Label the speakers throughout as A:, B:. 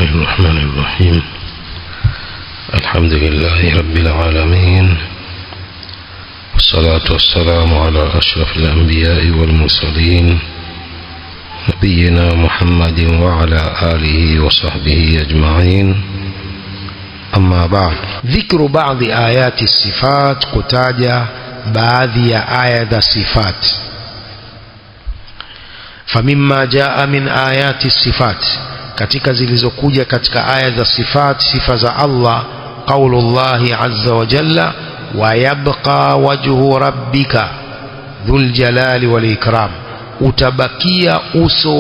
A: الله الرحمن الرحيم. الحمد لله رب العالمين، والصلاة والسلام على أشرف الأنبياء والمرسلين نبينا محمد وعلى آله وصحبه أجمعين. أما بعد.
B: ذكر بعض آيات الصفات، kutaja baadhi ya aya za sifat. فمما جاء من آيات الصفات, katika zilizokuja katika aya za sifat, sifa za Allah, qaulullahi azza wa jalla, wa yabqa wajhu rabbika dhul jalali wal ikram, utabakia uso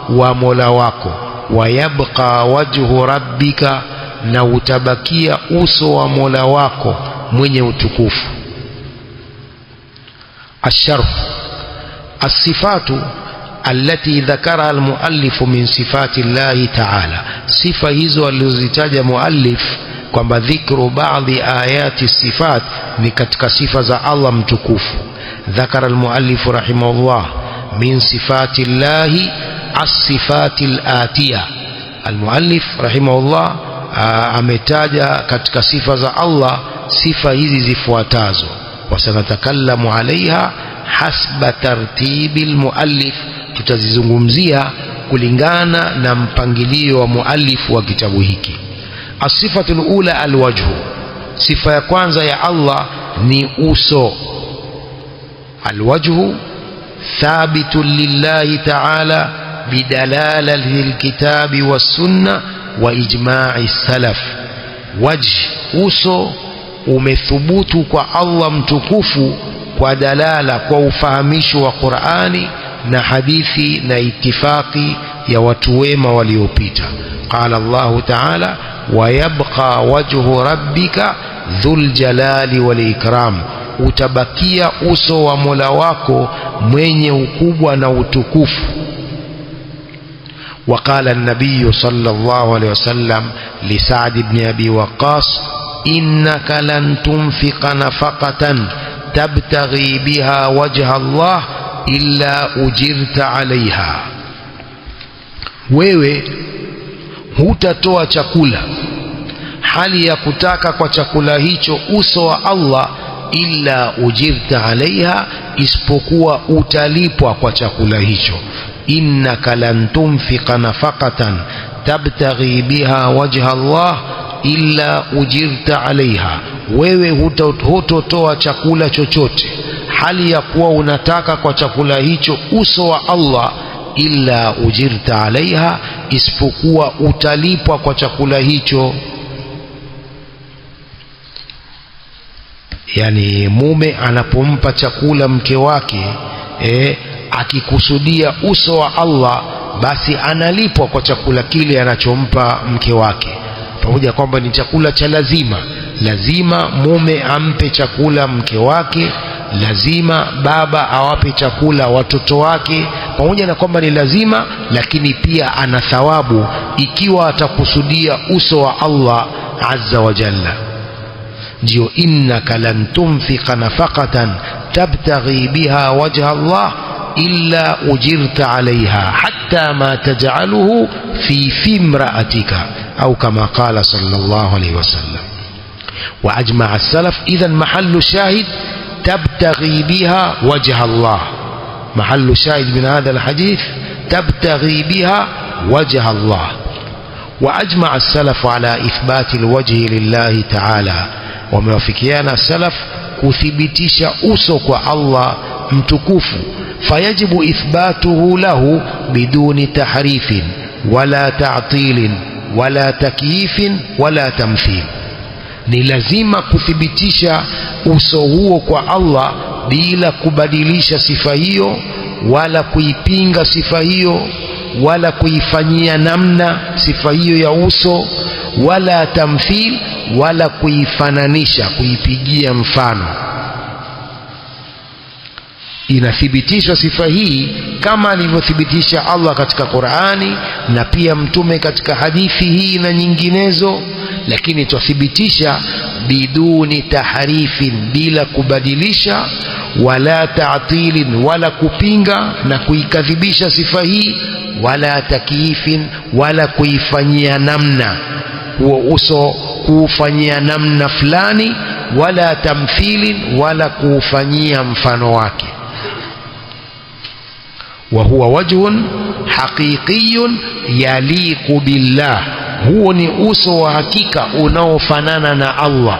B: wa Mola wako. Wa yabqa wajhu rabbika, na utabakia uso wa Mola wako mwenye utukufu. Asharh, as-sifatu التي ذكرها المؤلف من صفات الله تعالى, sifa hizo alizozitaja muallif kwamba dhikru baadhi ayati sifat ni katika sifa za Allah mtukufu. Dhakara almuallif rahimahullah min sifati llahi as-sifati al-atiya. Almuallif rahimahullah ametaja katika sifa za Allah sifa hizi zifuatazo, wasanatakallamu alaiha hasba tartibi almuallif, tutazizungumzia kulingana na mpangilio wa muallifu wa kitabu hiki. As-sifatul ula alwajhu, sifa ya kwanza ya Allah ni uso. Alwajhu thabitun lillahi ta'ala bidalalati alkitabi was-sunnah wa ijma'i salaf. Wajh, uso, umethubutu kwa Allah mtukufu kwa dalala, kwa ufahamisho wa Qur'ani na hadithi na itifaki ya watu wema waliopita. Qala Allahu ta'ala, wa yabqa wajhu rabbika dhul jalali wal ikram, utabakia uso wa Mola wako mwenye ukubwa na utukufu. وقال النبي صلى الله عليه وسلم لسعد بن أبي وقاص إنك لن تنفق نفقة تبتغي بها وجه الله illa ujirta alaiha, wewe hutatoa chakula hali ya kutaka kwa chakula hicho uso wa Allah, illa ujirta alaiha, isipokuwa utalipwa kwa chakula hicho. Innaka lan tunfiqa nafaqatan tabtaghi biha wajha Allah illa ujirta alaiha, wewe hutotoa chakula chochote hali ya kuwa unataka kwa chakula hicho uso wa Allah, illa ujirta alaiha, isipokuwa utalipwa kwa chakula hicho. Yani mume anapompa chakula mke wake akikusudia uso wa Allah, basi analipwa kwa chakula kile anachompa mke wake, pamoja kwamba ni chakula cha lazima mume ampe chakula mke wake, lazima baba awape chakula watoto wake, pamoja na kwamba ni lazima, lakini pia ana thawabu ikiwa atakusudia uso wa Allah azza wa jalla. Ndio innaka lan tunfiqa nafaqatan tabtaghi biha wajha Allah illa ujirta alaiha hatta ma taj'aluhu fi imra'atika, au kama qala sallallahu alayhi wasallam. Wa ajma'a as-salaf, idhan mahallu shahid تبتغي بها وجه الله، محل شاهد من هذا الحديث تبتغي بها وجه الله. وأجمع السلف على إثبات الوجه لله تعالى، وموافقيان السلف كثبتش أسك الله متكوف، فيجب إثباته له بدون تحريف ولا تعطيل ولا تكييف ولا تمثيل. Ni lazima kuthibitisha uso huo kwa Allah bila kubadilisha sifa hiyo wala kuipinga sifa hiyo wala kuifanyia namna sifa hiyo ya uso, wala tamthil, wala kuifananisha, kuipigia mfano. Inathibitishwa sifa hii kama alivyothibitisha Allah katika Qur'ani na pia mtume katika hadithi hii na nyinginezo, lakini tuthibitisha biduni taharifin, bila kubadilisha, wala ta'tilin, wala kupinga na kuikadhibisha sifa hii, wala takyifin, wala kuifanyia namna huo uso, kuufanyia namna fulani, wala tamthilin, wala kuufanyia mfano wake. wa huwa wajhun haqiqiyun yaliqu billah, huo ni uso wa hakika unaofanana na Allah.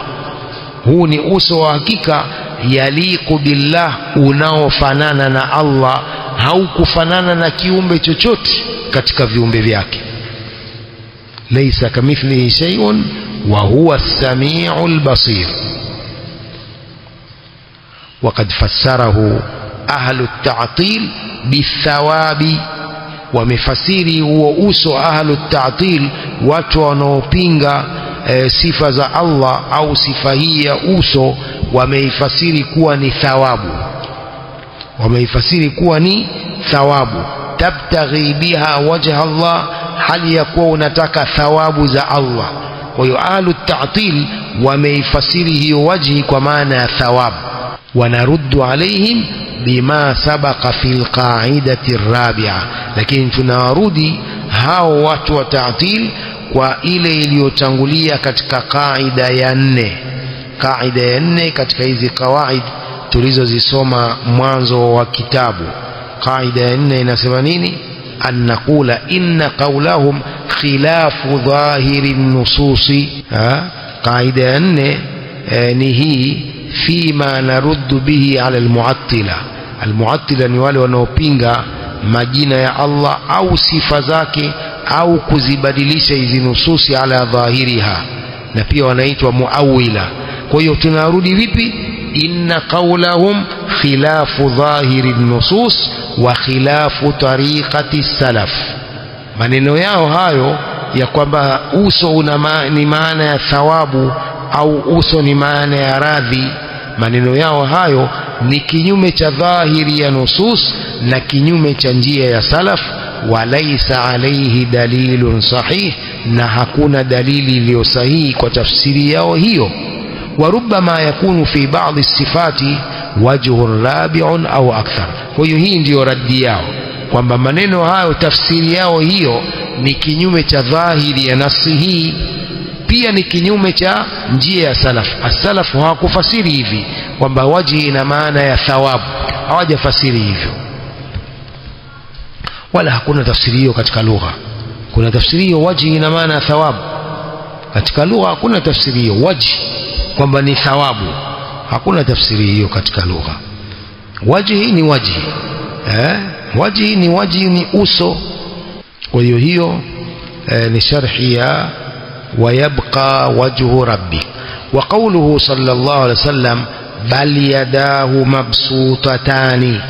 B: Huu ni uso wa hakika yaliqu billah, unaofanana na Allah, haukufanana na kiumbe chochote katika viumbe vyake. laysa kamithlihi shay'un wa huwa as-sami'ul basir. وقد فسره أهل التعطيل بالثواب، ومفسيري هو أوسو أهل التعطيل watu wanaopinga sifa za Allah au sifa hii ya uso, wameifasiri kuwa ni thawabu, wameifasiri kuwa ni thawabu. tabtaghi biha wajha Allah, hali ya kuwa unataka thawabu za Allah. Kwa hiyo ahlu at-ta'til wameifasiri hiyo wajhi kwa maana ya thawabu. wanaruddu alaihim bima sabaqa fil qa'idati ar-rabi'a, lakini tunawarudi hao watu wa ta'til kwa ile iliyotangulia katika qaida ya 4. Qaida ya 4 katika hizi qawaid tulizozisoma mwanzo wa kitabu. Qaida ya 4 inasema nini? an naqula inna qawlahum khilafu dhahiri an-nususi. Qaida ya 4 ni hii, fima naruddu bihi ala al-mu'attila. Al-mu'attila ni wale wanaopinga majina ya Allah au sifa zake au kuzibadilisha hizi nususi ala dhahiriha, na pia wanaitwa muawila. Kwa hiyo tunarudi vipi? inna qawlahum khilafu dhahiri nusus wa khilafu tariqati salaf. Maneno yao hayo ya kwamba uso ni maana ya thawabu au uso ni maana ya radhi, maneno yao hayo ni kinyume cha dhahiri ya nusus na kinyume cha njia ya salaf. Walaysa alayhi dalilun sahih, na hakuna dalili iliyo sahihi kwa tafsiri yao hiyo. Warubama yakunu fi ba'd as-sifati wajhun rabi'un au akthar. Kwa hiyo hii ndiyo raddi yao, kwamba maneno hayo tafsiri yao hiyo ni kinyume cha dhahiri ya nasi hii, pia ni kinyume cha njia ya salaf. As-salaf hawakufasiri hivi kwamba wajhi ina maana ya thawabu, hawajafasiri hivyo, wala hakuna tafsiri hiyo katika lugha. Kuna tafsiri hiyo wajhi ina maana ya thawabu katika lugha? Hakuna tafsiri hiyo wajhi kwamba ni thawabu, hakuna tafsiri hiyo katika lugha. Wajhi ni wajhi, wajhi ni wajhi, ni uso. Kwa hiyo hiyo ni sharhi ya ويبقى وجه ربك. وقوله صلى الله عليه وسلم بل يداه مبسوطتان،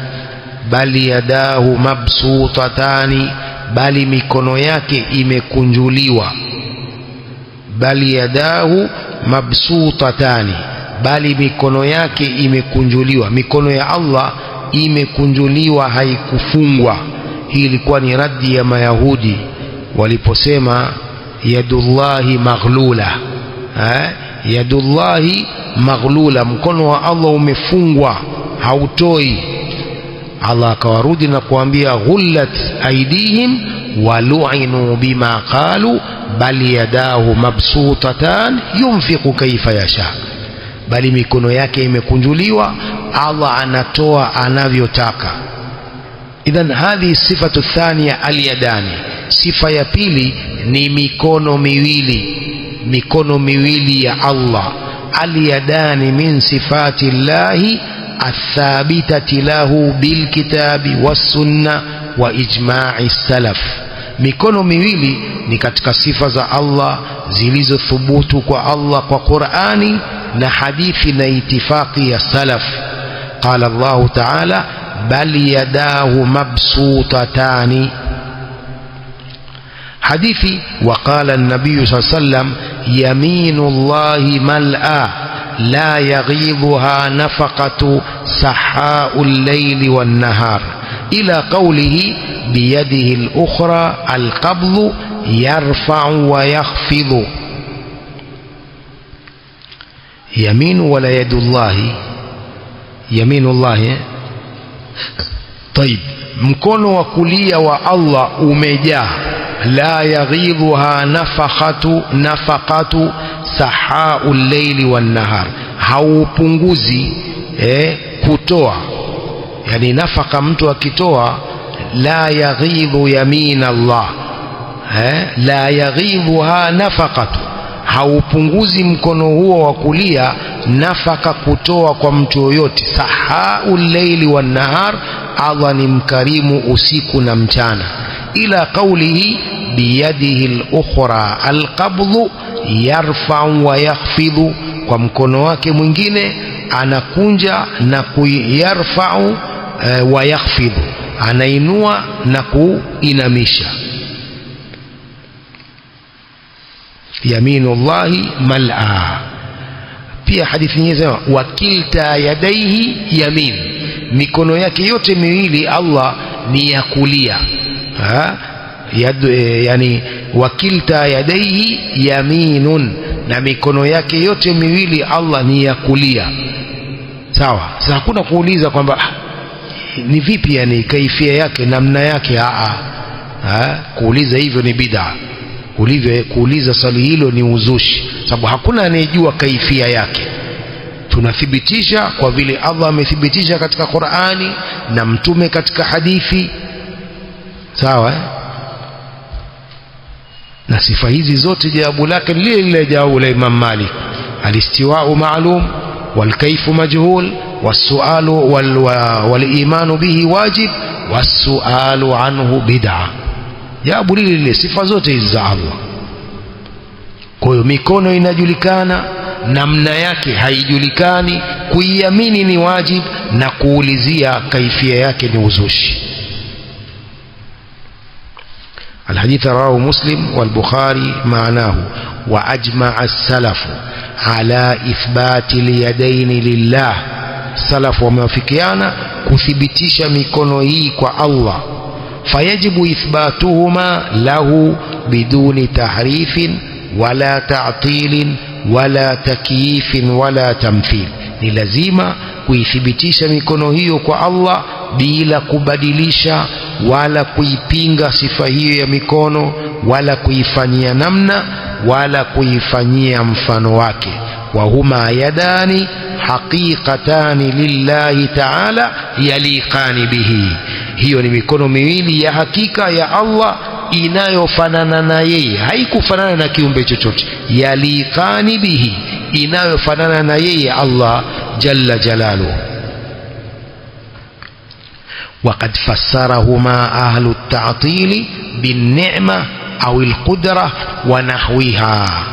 B: بل يداه مبسوطتان، bali mikono yake imekunjuliwa. Bali yadahu mabsutatani, bali mikono yake imekunjuliwa. Mikono ya Allah imekunjuliwa, haikufungwa. Hii ilikuwa ni raddi ya Mayahudi waliposema yadullahi maghlula, yadullahi maghlula, mkono wa Allah umefungwa, hautoi. Allah akawarudi na kuambia ghullat aydihim walu'inu bima qalu bal yadahu mabsutatan yunfiqu kayfa yasha, bali mikono yake imekunjuliwa, Allah anatoa anavyotaka. Idhan hadhi sifatu thania alyadani. Sifa ya pili ni mikono miwili, mikono miwili ya Allah. Alyadani min sifati llahi athabitati lahu bilkitabi wassunna wa ijma'i salaf. Mikono miwili ni katika sifa za Allah zilizothubutu kwa Allah kwa Qur'ani na hadithi na itifaqi ya salaf. Qala Allah ta'ala bal yadahu mabsutatani. hadithi waqala an-nabiy sallallahu alayhi wasallam yaminullahi mal'a la yaghidhuha nafaqatu sahhaa'ul layli wan nahar ila qawlihi biyadihi al-ukhra al-qabdhu yarfa'u wa yakhfidhu. yaminu wala yadullahi, yaminullahi. طيب mkono wa kulia wa Allah umejaa, la yaghidhuha nafaqatu sahaul layli wan nahar, haupunguzi kutoa, yani nafaka mtu akitoa, la yaghidhu yamin Allah, la yaghidhuha nafaqatu, haupunguzi mkono huo wa kulia nafaka kutoa kwa mtu yoyote. Sahaul layli wan nahar, Allah ni mkarimu usiku na mchana. Ila qawlihi biyadihi al-ukhra al-qabdhu yarfa'u wa yakhfidhu, kwa mkono wake mwingine anakunja na kuyarfa'u wa yakhfidhu, anainua na kuinamisha. Yaminullahi mal'a. Pia hadithi nyingine wakilta yadaihi yamin, mikono yake yote miwili Allah ni ya kulia. Yani wakilta yadaihi yaminun, na mikono yake yote miwili Allah ni ya kulia. Sawa. Sasa hakuna kuuliza kwamba ni vipi, yani kaifia yake, namna yake. Kuuliza hivyo ni bid'a. Kuuliza swali hilo ni uzushi, sababu hakuna anayejua kaifia yake. Tunathibitisha kwa vile Allah amethibitisha katika Qur'ani na mtume katika hadithi. Sawa. Na sifa hizi zote jawabu lake lile lile jawabu la Imam Malik, alistiwa'u ma'lum wal kayfu majhul was-su'alu wal imanu bihi wajib was-su'alu anhu bid'ah. Jawabu lile lile, sifa zote hizi za Allah. Kwa hiyo mikono inajulikana, namna yake haijulikani, kuiamini ni wajib, na kuulizia kaifia yake ni uzushi. الحديث رواه مسلم والبخاري معناه. وأجمع السلف على إثبات اليدين لله. السلف وموافقيانا كثبتش ميكونو هي كوا الله، فيجب إثباتهما له بدون تحريف ولا تعطيل ولا تكييف ولا تمثيل. ni lazima kuithibitisha mikono hiyo kwa Allah bila kubadilisha wala kuipinga sifa hiyo ya mikono, wala kuifanyia namna, wala kuifanyia mfano wake. wa huma yadani haqiqatani lillahi ta'ala yaliqani bihi, hiyo ni mikono miwili ya hakika ya Allah inayofanana na yeye, haikufanana na kiumbe chochote. Yaliqani bihi, inayofanana na yeye Allah jalla jalaluhu. وقد فسرهما أهل التعطيل بالنعمة أو القدرة ونحوها.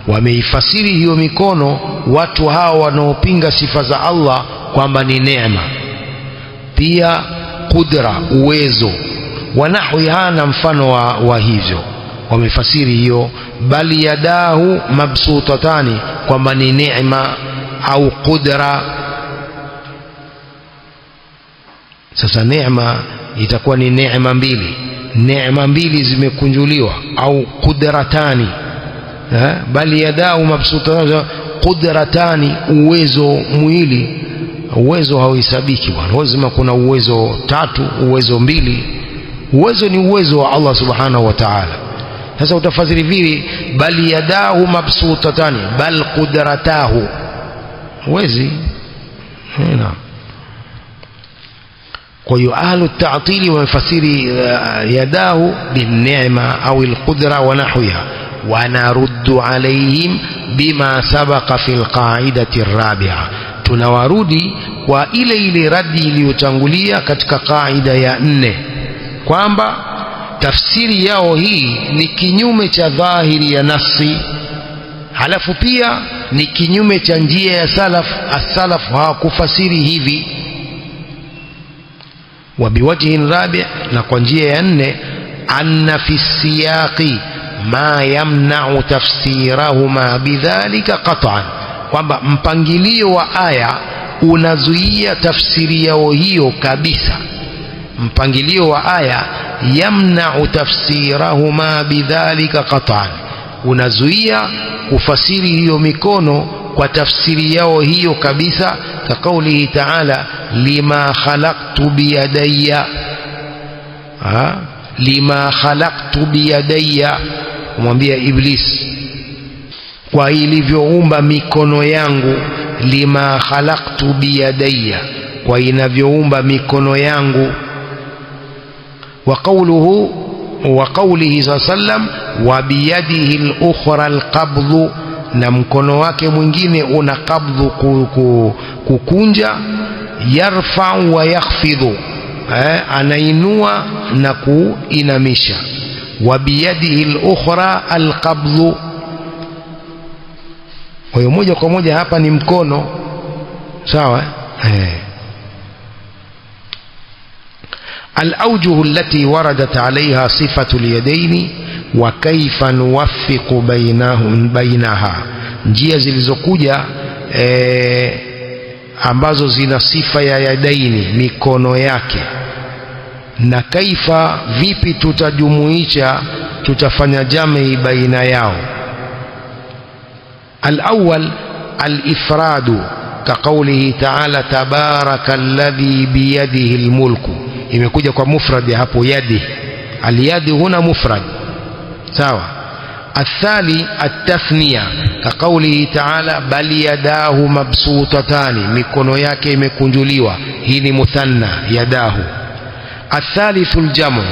B: wameifasiri hiyo mikono watu hao wanaopinga sifa za Allah kwamba ni neema, pia kudra, uwezo, wanahwiha, na mfano wa hivyo wamefasiri hiyo. Bali yadahu mabsutatani, kwamba ni neema au kudra. Sasa neema itakuwa ni neema mbili, neema mbili zimekunjuliwa, au kudratani. Bali yadahu mabsutatani, kudratani, uwezo mwili. Uwezo hauhesabiki bwana, lazima kuna uwezo tatu, uwezo mbili. Uwezo ni uwezo wa Allah subhanahu wa ta'ala. Sasa utafasiri vile, bali yadahu mabsutatani, bal qudratahu, uwezi hena. Kwa hiyo ahlu ta'tili wamefasiri yadahu bin ni'ma au al-qudra wa nahwiha. wanaruddu alayhim bima sabaqa fil qa'idati ar-rabi'a, tunawarudi kwa ile ile radi iliyotangulia katika kaida ya 4 kwamba tafsiri yao hii ni kinyume cha dhahiri ya nafsi, halafu pia ni kinyume cha njia ya salaf. As-salaf hawakufasiri hivi. Wa biwajhin rabi', na kwa njia ya 4, anna fi siyaqi ma yamna'u tafsirahuma bidhalika qat'an, kwamba mpangilio wa aya unazuia tafsiri yao hiyo kabisa. Mpangilio wa aya yamna'u tafsirahuma bidhalika qat'an, unazuia kufasiri hiyo mikono kwa tafsiri yao hiyo kabisa. Ka kaulihi ta'ala lima khalaqtu biyadayya, lima khalaqtu biyadayya, kumwambia Iblis, kwa ilivyoumba mikono yangu. Lima khalaqtu biyadayya, kwa inavyoumba mikono yangu. Wa qawlihi sallam wa biyadihi al-ukhra al-qabdhu, na mkono wake mwingine una qabdhu, kukunja. Yarfa'u wa yakhfidhu, anainua na kuinamisha. Wa biyadihi al-ukhra al-qabdhu, kwa hiyo moja kwa moja hapa ni mkono, sawa. الأوجه التي وردت عليها صفة اليدين وكيف نوفق بينها, njia zilizokuja ambazo zina sifa ya yadaini, mikono yake, na kaifa, vipi tutajumuisha, tutafanya jamii baina yao. الأول الإفراد كقوله تعالى تبارك الذي بيده الملك, imekuja kwa mufrad hapo yadi, aliyadi huna mufrad, sawa. الثاني التثنية كقوله تعالى بل يداه مبسوطتان, mikono yake imekunjuliwa, hii ni muthanna yadahu. الثالث الجمع,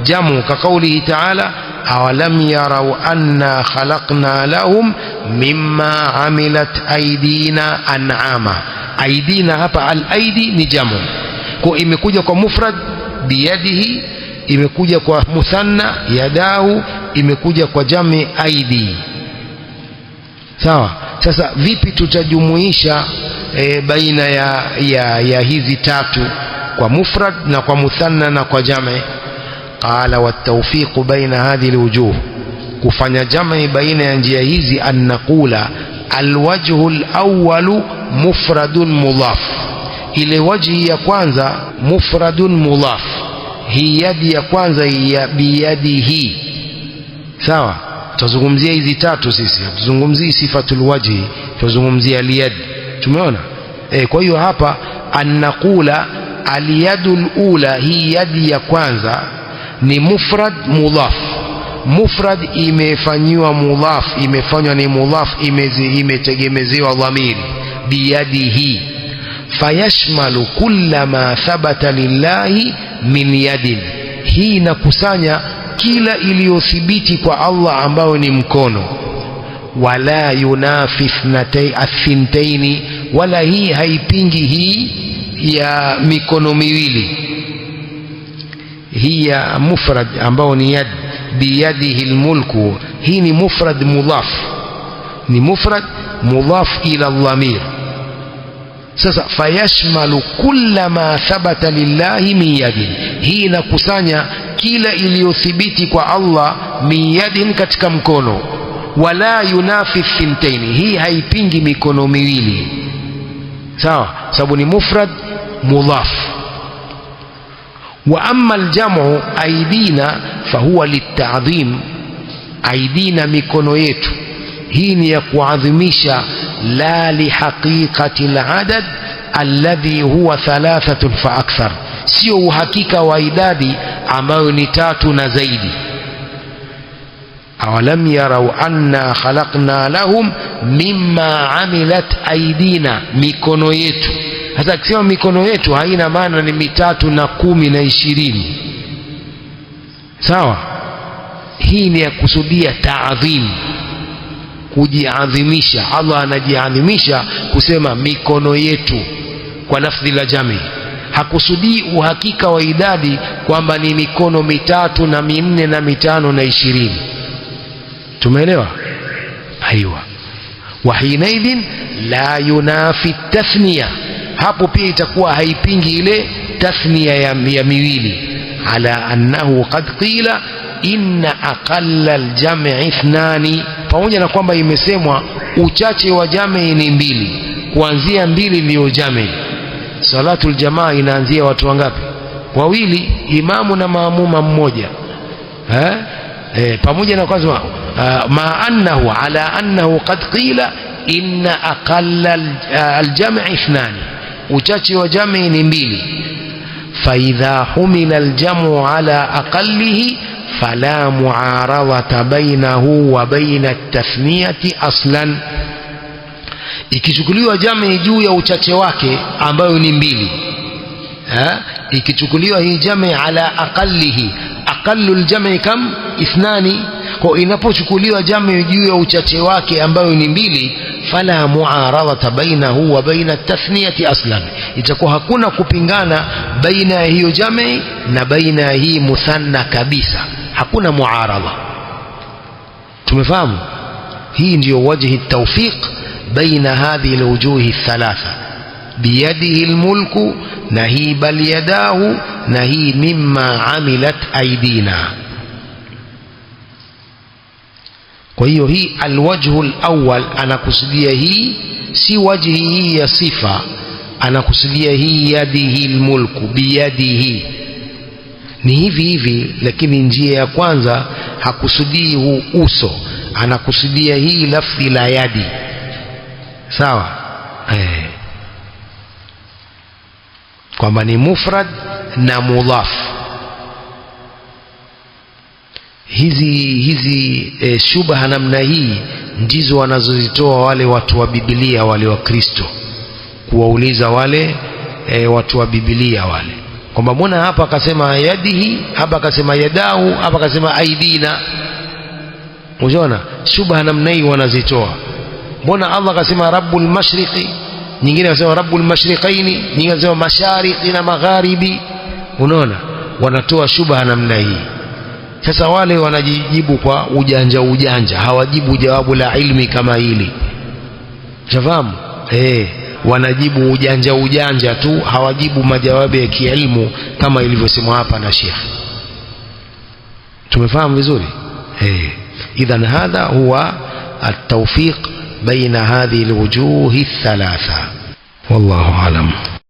B: جمع كقوله تعالى أولم يروا أنا خلقنا لهم مما عملت أيدينا أنعاما. أيدينا hapa al-aidi ni jamu, kwa imekuja kwa mufrad biyadihi, imekuja kwa muthanna yadahu, imekuja kwa jami aidi, sawa. Sasa vipi tutajumuisha baina ya hizi tatu, kwa mufrad na kwa muthanna na kwa jami? قال والتوفيق بين هذه الوجوه, kufanya jamii baina ya njia hizi, an naqula alwajhu alawwal mufradun mudhaf, ile wajhi ya kwanza mufradun mudhaf, hii yadi ya kwanza ya biyadihi, sawa. Tutazungumzia hizi tatu sisi, tutazungumzia sifatul wajhi, tutazungumzia aliyad, tumeona. Kwa hiyo hapa an naqula aliyadul ula, hii yadi ya kwanza ni mufrad mudhaf. Mufrad imefanywa mudhaf, imefanywa ni mudhaf, imetegemezewa dhamiri biyadihi. Fayashmalu kulla ma thabata lillahi min yadin, hii inakusanya kila iliyothibiti kwa Allah ambayo ni mkono. Wala yunafi athintaini, wala hii haipingi hii ya mikono miwili, hii ya mufrad ambao ni yad, biyadihi almulku, hii ni mufrad mudhaf, ni mufrad mudhaf ila dhamir. Sasa fayashmalu kulla ma thabata lillahi min yadin, hii inakusanya kila iliyothibiti kwa Allah min yadin, katika mkono. Wala yunafi thintaini, hii haipingi mikono miwili, sawa, sababu ni mufrad mudhaf. Wa amma aljamu aidina fahuwa litadhim, aidina mikono yetu, hii ni ya kuadhimisha, la lihaqiqati aladad alladhi huwa 3 fa akthar, sio uhakika wa idadi ambayo ni 3 na zaidi. awalam yarau anna khalaqna lahum mimma amilat aidina, mikono yetu. Hata akisema mikono yetu haina maana ni 3 na 10 na 20, sawa. Hii ni ya kusudia taadhim, kujiadhimisha. Allah anajiadhimisha kusema mikono yetu kwa lafdhi la jami, hakusudii uhakika wa idadi kwamba ni mikono 3 na 4 na 5 na 20. Tumeelewa? Aiwa. Wa hinaidhin la yunafi tathniya, hapo pia itakuwa haipingi ile tathniya ya miwili. Ala annahu qad qila inna aqalla aljam'i 2, pamoja na kwamba imesemwa uchache wa jamii ni 2, kuanzia 2 ndio jamii. Salatul jamaa inaanzia watu wangapi? 2, imamu na maamuma mmoja. Pamoja na kwanza ma annahu ala annahu qad qila inna aqalla aljam'i 2, uchache wa jamii ni 2. فإذا حمل الجمع على أقله فلا معارضة بينه وبين التثنية أصلا. ikichukuliwa jami juu ya uchache wake ambayo ni mbili, ikichukuliwa hii jami ala aqallihi, aqallul jami kam ithnani, kwa inapochukuliwa jami juu ya uchache wake ambayo ni mbili, fala muaradhata bainahu wa baina at-tathniyati aslan, itakuwa hakuna kupingana baina ya hiyo jami na baina ya hii muthanna kabisa, hakuna muaradha. tumefahamu? hii ndiyo wajhi tawfiq baina hadhihi alwujuhi thalatha, biyadihi almulku, na hii bal yadahu, na hii mimma amilat aidina. kwa hiyo hii alwajhu alawwal anakusudia hii si wajhi hii ya sifa, anakusudia hii yadihi almulku, biyadihi ni hivi hivi, lakini njia ya kwanza hakusudii huu uso, anakusudia hii lafzi la yadi. sawa kwamba ni mufrad na mudhaf. hizi shubha namna hii ndizo wanazozitoa wale watu wa Biblia, wale wa Kristo, kuwauliza wale watu wa Biblia wale kwamba mbona hapa akasema yadihi, hapa akasema yadahu, hapa akasema aidina. unaona shubha namna hii wanazitoa. mbona Allah akasema rabbul mashriqi, nyingine akasema rabbul mashriqaini, nyingine akasema mashariqi na magharibi. unaona wanatoa shubha namna hii. sasa wale wanajibu kwa ujanja, hawajibu jawabu la ilmi kama hili. Jafahamu? wanajibu ujanja tu, hawajibu majawabu ya kiilmu kama ilivyosemwa hapa na Sheikh. tumefahamu vizuri? idhan hadha huwa at-tawfiq baina hadhihi al-wujuh ath-thalatha, wallahu alam.